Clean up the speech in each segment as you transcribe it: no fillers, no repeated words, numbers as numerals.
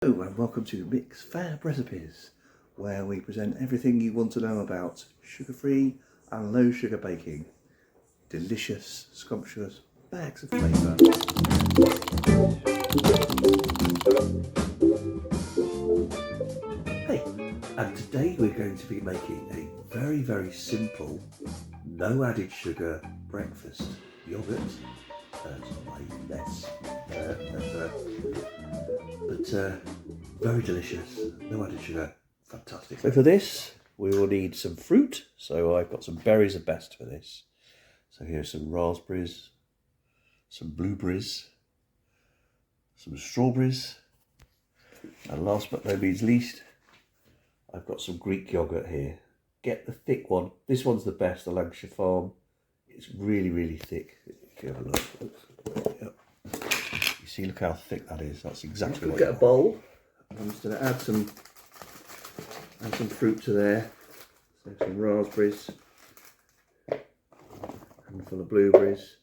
Hello and welcome to Mix Fab Recipes, where we present everything you want to know about sugar-free and low-sugar baking. Delicious, scrumptious bags of flavour. Hey, and today we're going to be making a very simple, no added sugar breakfast yoghurt. Mess. But very delicious, no added sugar, fantastic. So for this we will need some fruit, so I've got some berries are best for this. So here's some raspberries, some blueberries, some strawberries, and last but no means least, I've got some Greek yoghurt here. Get the thick one, this one's the best, the Lancashire Farm. It's really thick. If you have a look. Yep. You see, look how thick that is. That's exactly what. Get a bowl. I'm just going to add some fruit to there. So some raspberries, a handful of blueberries,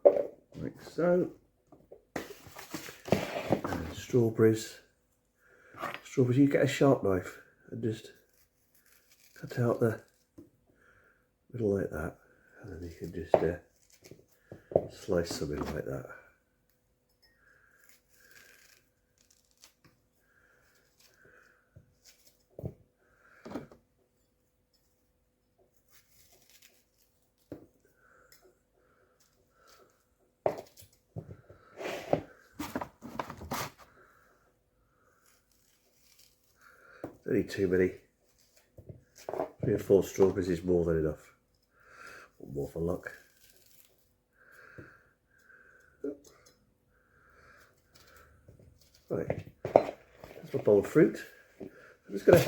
like so, and strawberries. Strawberries. You get a sharp knife and just cut out the middle like that, and then you can just slice some in like that. Don't need too many. 3 or 4 strawberries is more than enough. More for luck. Right, that's my bowl of fruit. I'm just going to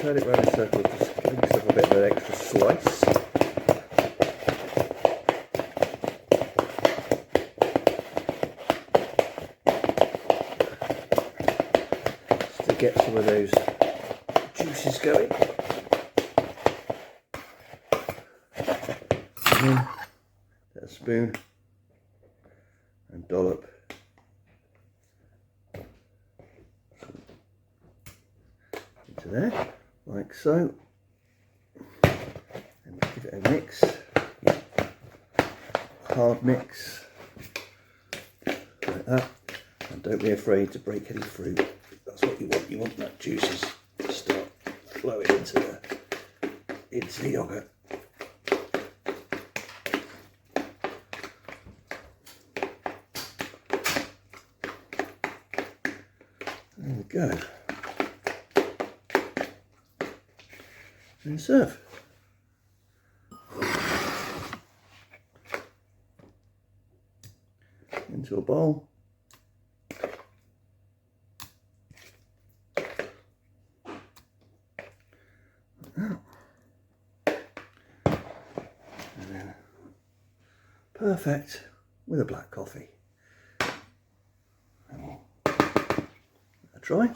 turn it around in circles, just give myself a bit of an extra slice. Just to get some of those juices going. And then get a spoon and dollop into there, like so, and give it a mix, hard mix, like that, and don't be afraid to break any fruit. That's what you want that juices to start flowing into the yoghurt. There we go. And serve. Into a bowl. And then perfect with a black coffee. A try.